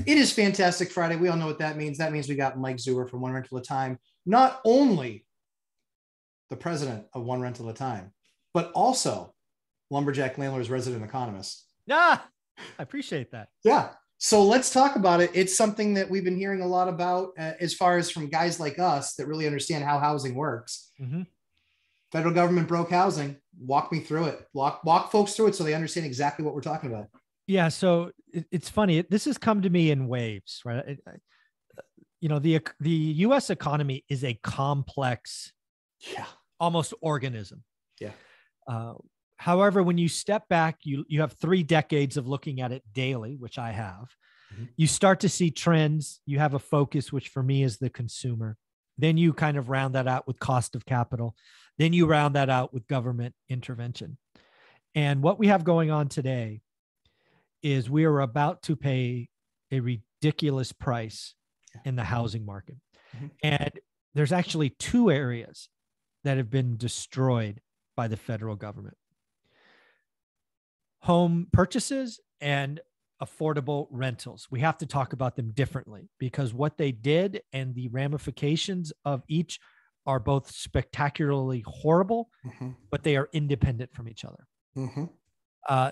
It is Fantastic Friday. We all know what that means. That means we got Mike Zuer from One Rental at a Time, not only the president of One Rental at a Time, but also Lumberjack Landlord's resident economist. Yeah, I appreciate that. Yeah. So let's talk about it. It's something that we've been hearing a lot about as far as from guys like us that really understand how housing works. Mm-hmm. Federal government broke housing. Walk me through it. Walk folks through it so they understand exactly what we're talking about. Yeah. So it's funny. This has come to me in waves, right? The U.S. economy is a complex, almost organism. Yeah. However, when you step back, you have 3 decades of looking at it daily, which I have. Mm-hmm. You start to see trends. You have a focus, which for me is the consumer. Then you kind of round that out with cost of capital. Then you round that out with government intervention. And what we have going on today is we are about to pay a ridiculous price in the housing market. Mm-hmm. And there's actually 2 areas that have been destroyed by the federal government: home purchases and affordable rentals. We have to talk about them differently because what they did and the ramifications of each are both spectacularly horrible, mm-hmm. but they are independent from each other. Mm-hmm.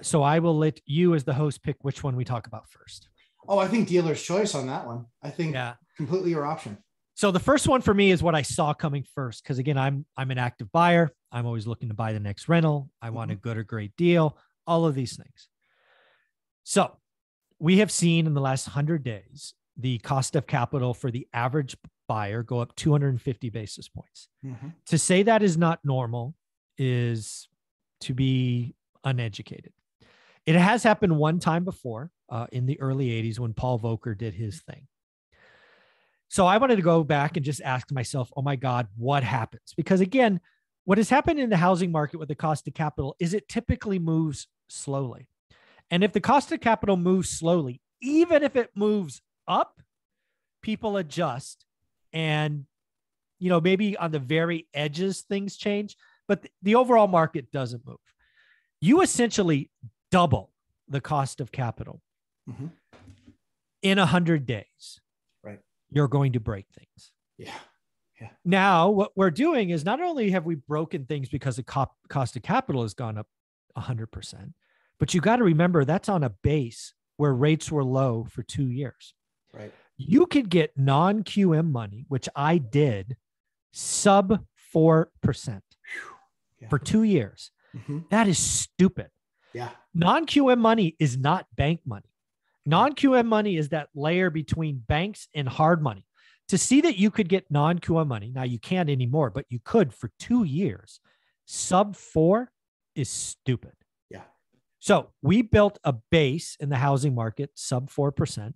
So I will let you as the host pick which one we talk about first. Oh, I think dealer's choice on that one. I think completely your option. So the first one for me is what I saw coming first. Because again, I'm an active buyer. I'm always looking to buy the next rental. I want a good or great deal, all of these things. So we have seen in the last 100 days, the cost of capital for the average buyer go up 250 basis points. Mm-hmm. To say that is not normal is to be uneducated. It has happened one time before in the early 80s when Paul Volcker did his thing. So I wanted to go back and just ask myself, oh my God, what happens? Because again, what has happened in the housing market with the cost of capital is it typically moves slowly. And if the cost of capital moves slowly, even if it moves up, people adjust. And, maybe on the very edges, things change, but the overall market doesn't move. You essentially double the cost of capital mm-hmm. in 100 days. Right. You're going to break things. Yeah. Yeah. Now, what we're doing is not only have we broken things because the cost of capital has gone up 100%, but you got to remember that's on a base where rates were low for 2 years. Right. You could get non-QM money, which I did, sub 4% for 2 years. Mm-hmm. That is stupid. Yeah. Non-QM money is not bank money. Non-QM money is that layer between banks and hard money. To see that you could get non-QM money, now you can't anymore, but you could for 2 years, sub 4 is stupid. Yeah. So we built a base in the housing market, sub 4%.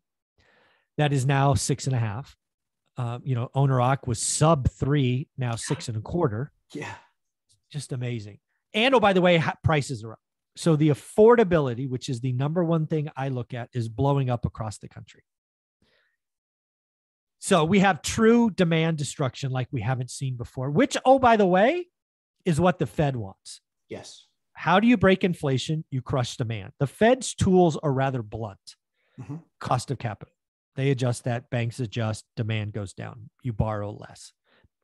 That is now 6.5. Owner occ was sub 3, now 6.25. Yeah. Just amazing. And by the way, prices are up. So the affordability, which is the number one thing I look at, is blowing up across the country. So we have true demand destruction like we haven't seen before, which, by the way, is what the Fed wants. Yes. How do you break inflation? You crush demand. The Fed's tools are rather blunt. Mm-hmm. Cost of capital. They adjust that. Banks adjust. Demand goes down. You borrow less.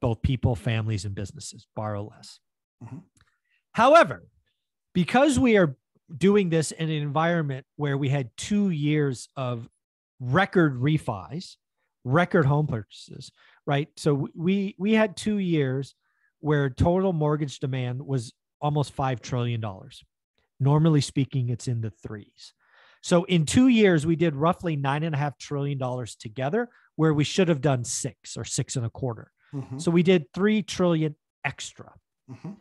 Both people, families, and businesses borrow less. Mm-hmm. However, because we are doing this in an environment where we had 2 years of record refis, record home purchases, right? So we had 2 years where total mortgage demand was almost $5 trillion. Normally speaking, it's in the threes. So in 2 years, we did roughly $9.5 trillion together, where we should have done 6 or 6.25. Mm-hmm. So we did $3 trillion extra. Mm-hmm.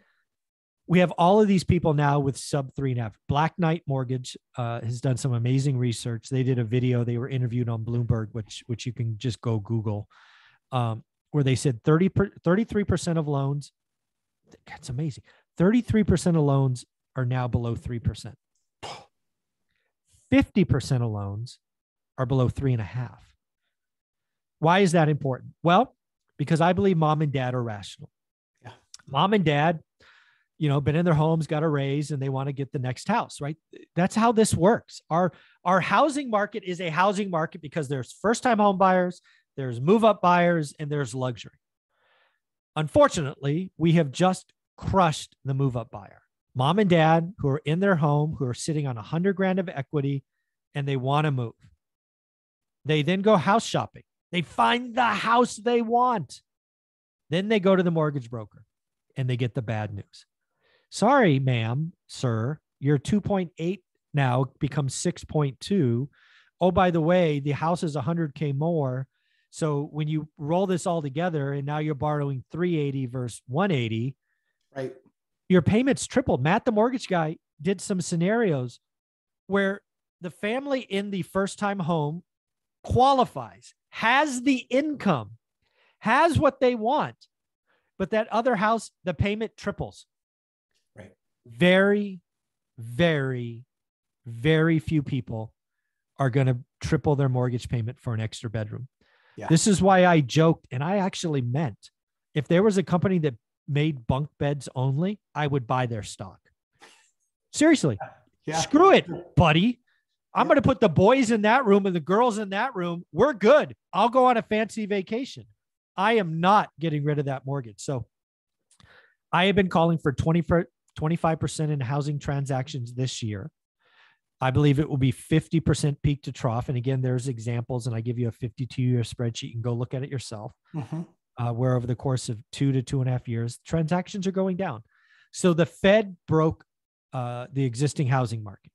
We have all of these people now with sub 3.5. Black Knight Mortgage has done some amazing research. They did a video. They were interviewed on Bloomberg, which you can just go Google, where they said 33% of loans. That's amazing. 33% of loans are now below 3%. 50% of loans are below 3.5. Why is that important? Well, because I believe mom and dad are rational. Yeah. Mom and dad, been in their homes, got a raise, and they want to get the next house, right? That's how this works. Our housing market is a housing market because there's first-time home buyers, there's move-up buyers, and there's luxury. Unfortunately, we have just crushed the move-up buyer. Mom and dad who are in their home, who are sitting on $100,000 of equity, and they want to move. They then go house shopping. They find the house they want. Then they go to the mortgage broker and they get the bad news. Sorry, ma'am, sir, your 2.8 now becomes 6.2. Oh, by the way, the house is $100K more. So when you roll this all together and now you're borrowing 380 versus 180, right? Your payments tripled. Matt, the mortgage guy, did some scenarios where the family in the first-time home qualifies, has the income, has what they want, but that other house, the payment triples. Right. Very, very, very few people are going to triple their mortgage payment for an extra bedroom. Yeah. This is why I joked, and I actually meant, if there was a company that made bunk beds only, I would buy their stock. Seriously. Yeah. Screw it, buddy. I'm going to put the boys in that room and the girls in that room. We're good. I'll go on a fancy vacation. I am not getting rid of that mortgage. So I have been calling for 25% in housing transactions this year. I believe it will be 50% peak to trough. And again, there's examples, and I give you a 52-year spreadsheet. You can go look at it yourself. Where over the course of 2 to 2.5 years, transactions are going down. So the Fed broke the existing housing market,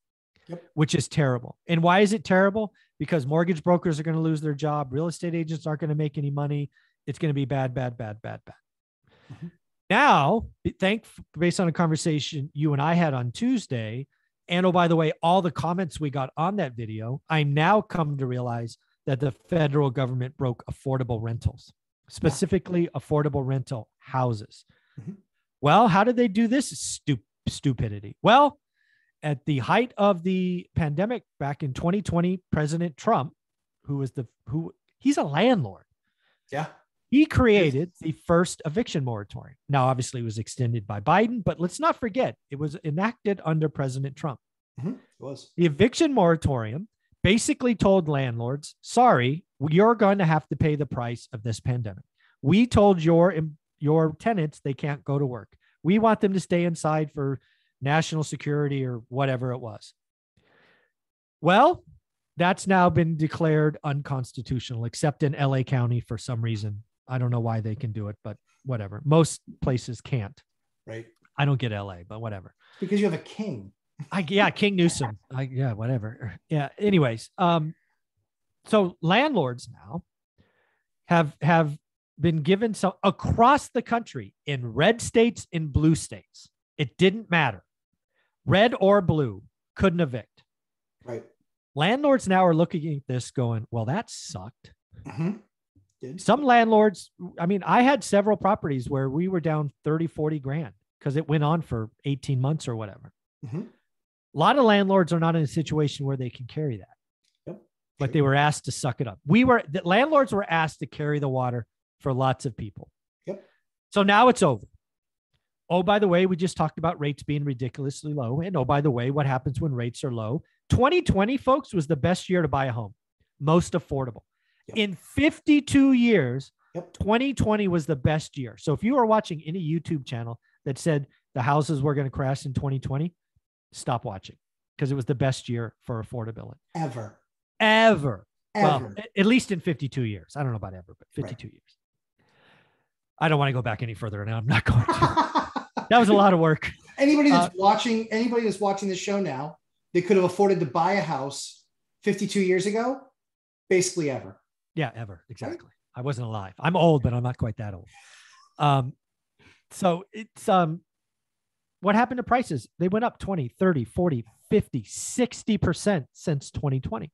which is terrible. And why is it terrible? Because mortgage brokers are going to lose their job. Real estate agents aren't going to make any money. It's going to be bad, bad, bad, bad, bad. Now, based on a conversation you and I had on Tuesday, and oh, by the way, all the comments we got on that video, I'm now come to realize that the federal government broke affordable rentals, specifically affordable rental houses. Well, how did they do this stupidity? Well, at the height of the pandemic back in 2020, President Trump, he's a landlord. Yeah. He created the first eviction moratorium. Now, obviously, it was extended by Biden, but let's not forget, it was enacted under President Trump. It was. The eviction moratorium basically told landlords, sorry, you're going to have to pay the price of this pandemic. We told your tenants they can't go to work. We want them to stay inside for national security or whatever it was. Well, that's now been declared unconstitutional, except in LA County for some reason. I don't know why they can do it, but whatever. Most places can't. Right. I don't get LA, but whatever. Because you have a king. King Newsom. Whatever. Yeah. Anyways, so landlords now have been given some across the country in red states, in blue states. It didn't matter. Red or blue, couldn't evict. Right. Landlords now are looking at this going, well, that sucked. Some landlords, I had several properties where we were down 30, 40 grand because it went on for 18 months or whatever. A lot of landlords are not in a situation where they can carry that. But they were asked to suck it up. The landlords were asked to carry the water for lots of people. So now it's over. Oh, by the way, we just talked about rates being ridiculously low. And oh, by the way, what happens when rates are low? 2020, folks, was the best year to buy a home. Most affordable. In 52 years, 2020 was the best year. So if you are watching any YouTube channel that said the houses were going to crash in 2020, stop watching, because it was the best year for affordability. Ever. Well, at least in 52 years. I don't know about ever, but 52 years. I don't want to go back any further now. I'm not going to. That was a lot of work. Anybody that's watching this show now, they could have afforded to buy a house 52 years ago, basically ever. Yeah, ever. Exactly. Right? I wasn't alive. I'm old, but I'm not quite that old. So it's what happened to prices? They went up 20, 30, 40, 50, 60% since 2020.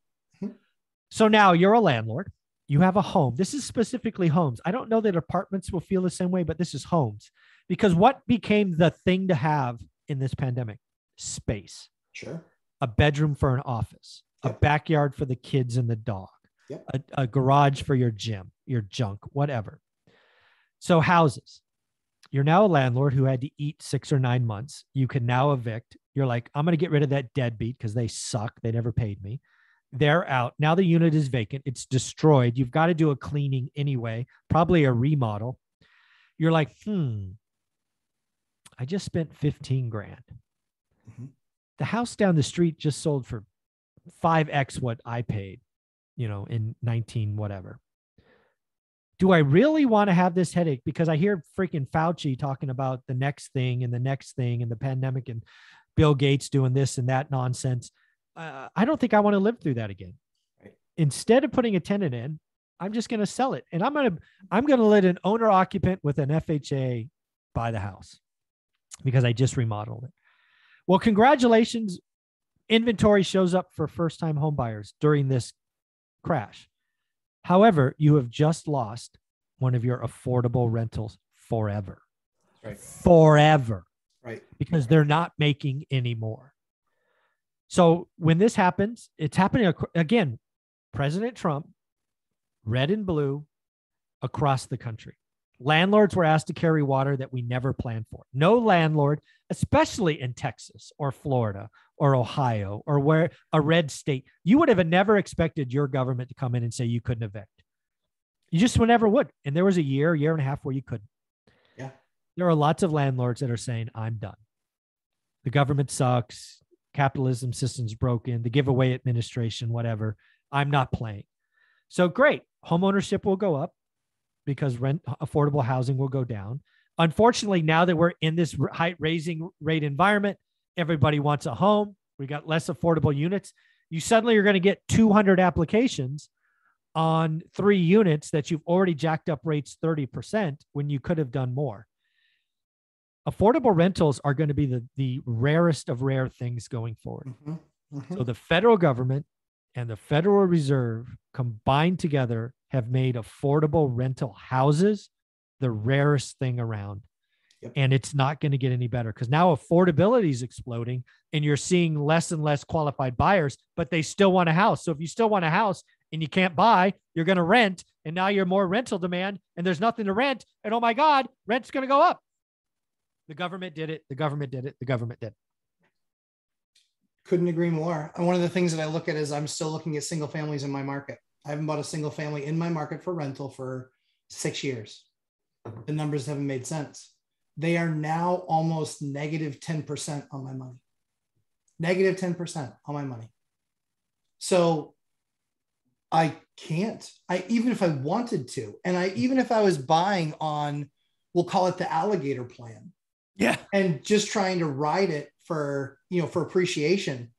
So now you're a landlord. You have a home. This is specifically homes. I don't know that apartments will feel the same way, but this is homes. Because what became the thing to have in this pandemic? Space. Sure. A bedroom for an office, a backyard for the kids and the dog, a garage for your gym, your junk, whatever. So houses. You're now a landlord who had to eat 6 or 9 months. You can now evict. You're like, I'm going to get rid of that deadbeat because they suck. They never paid me. They're out. Now the unit is vacant. It's destroyed. You've got to do a cleaning anyway, probably a remodel. You're like, I just spent 15 grand. Mm-hmm. The house down the street just sold for 5x what I paid, in 19 whatever. Do I really want to have this headache? Because I hear freaking Fauci talking about the next thing and the next thing and the pandemic and Bill Gates doing this and that nonsense. I don't think I want to live through that again. Right. Instead of putting a tenant in, I'm just going to sell it. And I'm going to let an owner occupant with an FHA buy the house because I just remodeled it. Well, congratulations. Inventory shows up for first-time home buyers during this crash. However, you have just lost one of your affordable rentals forever. Right. Forever. Right. Because they're not making any more. So when this happens, it's happening again. President Trump, red and blue, across the country. Landlords were asked to carry water that we never planned for. No landlord, especially in Texas or Florida or Ohio or where a red state, you would have never expected your government to come in and say you couldn't evict. You just never would. And there was a year and a half where you couldn't. Yeah. There are lots of landlords that are saying, I'm done. The government sucks. Capitalism system's broken. The giveaway administration, whatever. I'm not playing. So great. Home ownership will go up because affordable housing will go down. Unfortunately, now that we're in this raising rate environment, everybody wants a home. We got less affordable units. You suddenly are going to get 200 applications on 3 units that you've already jacked up rates 30% when you could have done more. Affordable rentals are going to be the rarest of rare things going forward. Mm-hmm. Mm-hmm. So the federal government and the Federal Reserve combined together have made affordable rental houses the rarest thing around. Yep. And it's not going to get any better because now affordability is exploding and you're seeing less and less qualified buyers, but they still want a house. So if you still want a house and you can't buy, you're going to rent. And now you're more rental demand and there's nothing to rent. And oh my God, rent's going to go up. The government did it. The government did it. The government did it. Couldn't agree more. And one of the things that I look at is I'm still looking at single families in my market. I haven't bought a single family in my market for rental for 6 years. The numbers haven't made sense. They are now almost negative 10% on my money. Negative 10% on my money. So I can't. Even if I wanted to, and even if I was buying on, we'll call it the alligator plan. Yeah. And just trying to ride it for appreciation,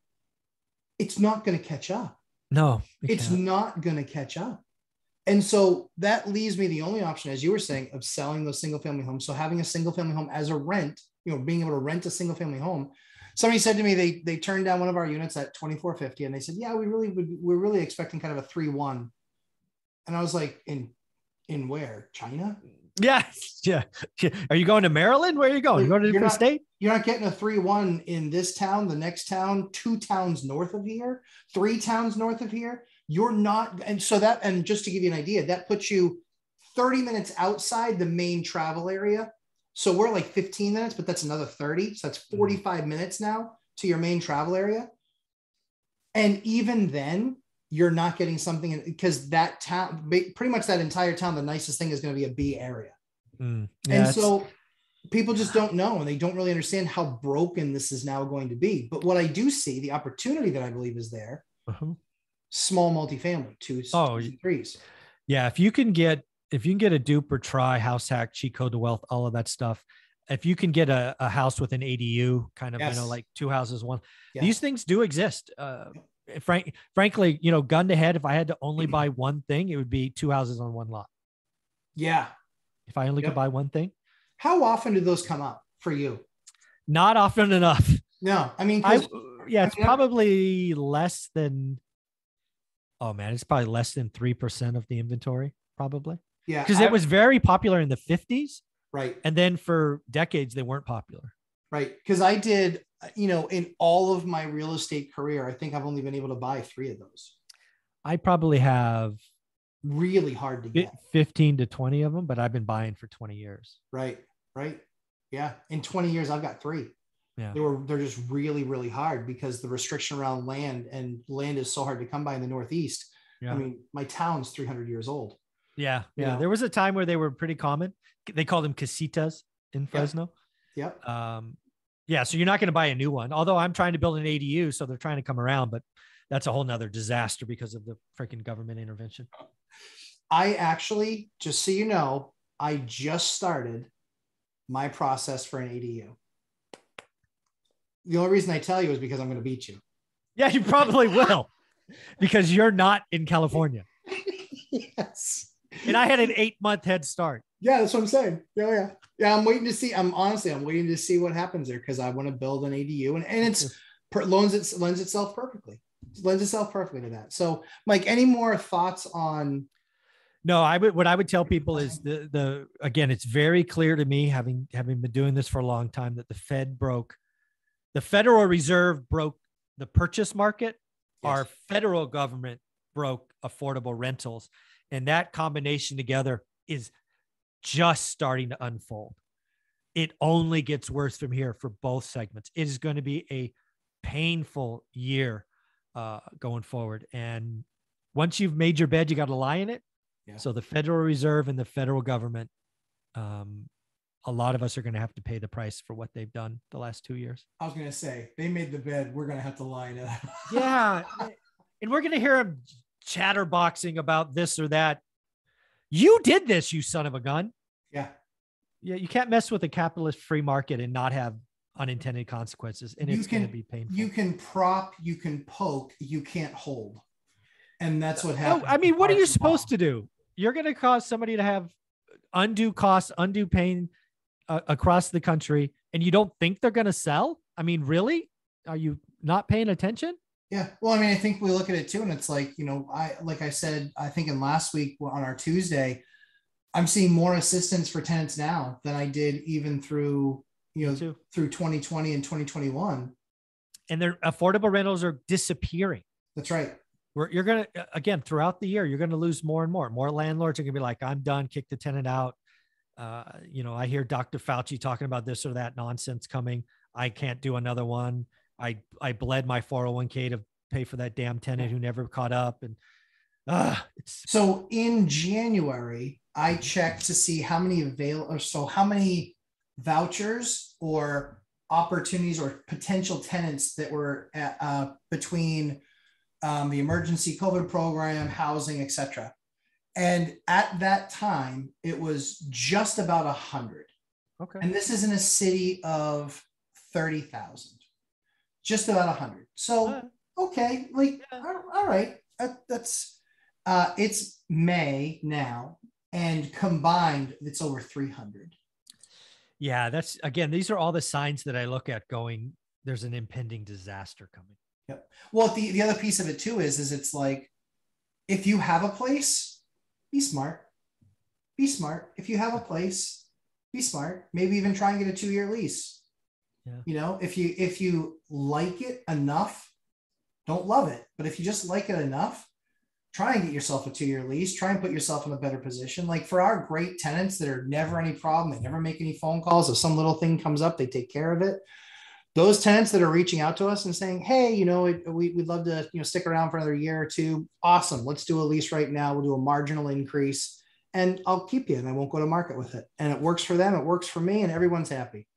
it's not going to catch up. No, it's not going to catch up. And so that leaves me the only option, as you were saying, of selling those single family homes. So having a single family home as a rent, being able to rent a single family home. Somebody said to me, they turned down one of our units at $2,450 and they said, yeah, we're really expecting kind of a 3-1. And I was like, in where? China? Yeah. Are you going to Maryland? Where are you going? You going to a different state? You're not getting a 3-1 in this town, the next town, 2 towns north of here, 3 towns north of here. You're not. And so and just to give you an idea, that puts you 30 minutes outside the main travel area. So we're like 15 minutes, but that's another 30. So that's 45 minutes now to your main travel area. And even then, you're not getting something because that town, pretty much that entire town, the nicest thing is going to be a B area. And so people just don't know, and they don't really understand how broken this is now going to be. But what I do see, the opportunity that I believe is there, small multifamily, 2s, 3s. Yeah. If you can get a dupe or try, house hack, cheat code to wealth, all of that stuff. If you can get a house with an ADU kind of, like 2 houses, one, these things do exist. Frankly, gun to head, if I had to only buy one thing, it would be 2 houses on 1 lot. Yeah. If I only could buy one thing. How often do those come up for you? Not often enough. No, I mean, it's probably less than, it's probably less than 3% of the inventory, probably. Yeah. Because it was very popular in the 50s. Right. And then for decades, they weren't popular. Right. Because I did, in all of my real estate career, I think I've only been able to buy 3 of those. I probably have really hard to get 15 to 20 of them, but I've been buying for 20 years. Right. Right. Yeah. In 20 years, I've got 3. Yeah. They're just really, really hard because the restriction around land, and land is so hard to come by in the Northeast. Yeah. I mean, my town's 300 years old. Yeah. You Yeah. know? There was a time where they were pretty common. They called them casitas in Fresno. Yep. Yeah. So you're not going to buy a new one, although I'm trying to build an ADU. So they're trying to come around, but that's a whole nother disaster because of the freaking government intervention. I actually, just so you know, I just started my process for an ADU. The only reason I tell you is because I'm going to beat you. Yeah, you probably will, because you're not in California. Yes. And I had an 8-month head start. Yeah, that's what I'm saying. Yeah. I'm waiting to see. I'm waiting to see what happens there, because I want to build an ADU, and it's lends itself perfectly. It lends itself perfectly to that. So, Mike, any more thoughts on? No, what I would tell people is again, it's very clear to me, having been doing this for a long time, that the Federal Reserve broke the purchase market. Yes. Our federal government broke affordable rentals. And that combination together is just starting to unfold. It only gets worse from here for both segments. It is going to be a painful year going forward. And once you've made your bed, you got to lie in it. Yeah. So the Federal Reserve and the federal government, a lot of us are going to have to pay the price for what they've done the last 2 years. I was going to say, they made the bed. We're going to have to lie in it. Yeah. And we're going to hear them chatterboxing about this or that. You did this, you son of a gun. Yeah. Yeah. You can't mess with a capitalist free market and not have unintended consequences. And it's going to be painful. You can prop, you can poke, you can't hold. And that's what happens. No, I mean, what are you supposed to do? You're going to cause somebody to have undue costs, undue pain across the country, and you don't think they're going to sell? I mean, really? Are you not paying attention? Yeah. Well, I mean, I think we look at it too, and it's like, like I said, I think in last week on our Tuesday, I'm seeing more assistance for tenants now than I did even through 2020 and 2021. And their affordable rentals are disappearing. That's right. You're going to, again, throughout the year, you're going to lose more and more. More landlords are going to be like, I'm done, kick the tenant out. I hear Dr. Fauci talking about this or that nonsense coming. I can't do another one. I bled my 401k to pay for that damn tenant who never caught up. And so in January, I checked to see how many how many vouchers or opportunities or potential tenants that were between the emergency COVID program, housing, etc. And at that time, it was just about 100. Okay. And this is in a city of 30,000. Just about 100. So, okay, all right. That's it's May now, and combined, it's over 300. Yeah, that's, again, these are all the signs that I look at going, there's an impending disaster coming. Yep. Well, the other piece of it too is it's like, if you have a place, be smart. Be smart. If you have a place, be smart. Maybe even try and get a 2-year lease. Yeah. If you like it enough, don't love it, but if you just like it enough, try and get yourself a 2-year lease. Try and put yourself in a better position. Like for our great tenants that are never any problem, they never make any phone calls. If some little thing comes up, they take care of it. Those tenants that are reaching out to us and saying, hey, we'd love to, stick around for another year or two. Awesome. Let's do a lease right now. We'll do a marginal increase and I'll keep you and I won't go to market with it. And it works for them. It works for me and everyone's happy.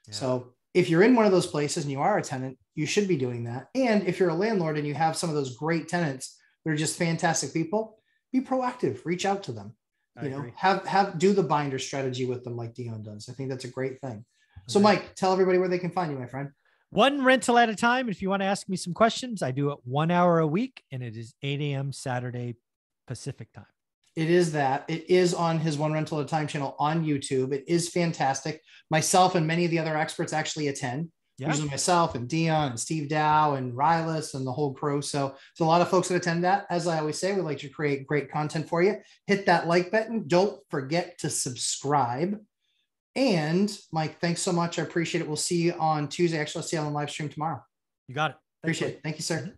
Yeah. So if you're in one of those places and you are a tenant, you should be doing that. And if you're a landlord and you have some of those great tenants, they're just fantastic people, be proactive, reach out to them, do the binder strategy with them like Dion does. I think that's a great thing. So Mike, tell everybody where they can find you, my friend. One rental at a time. If you want to ask me some questions, I do it 1 hour a week and it is 8 a.m. Saturday Pacific time. It is that. It is on his One Rental at a Time channel on YouTube. It is fantastic. Myself and many of the other experts actually attend. Yeah. Usually myself and Dion and Steve Dow and Rylas and the whole crew. So there's a lot of folks that attend that. As I always say, we like to create great content for you. Hit that like button. Don't forget to subscribe. And Mike, thanks so much. I appreciate it. We'll see you on Tuesday. Actually, I'll see you on the live stream tomorrow. You got it. Appreciate it. Thank you, sir.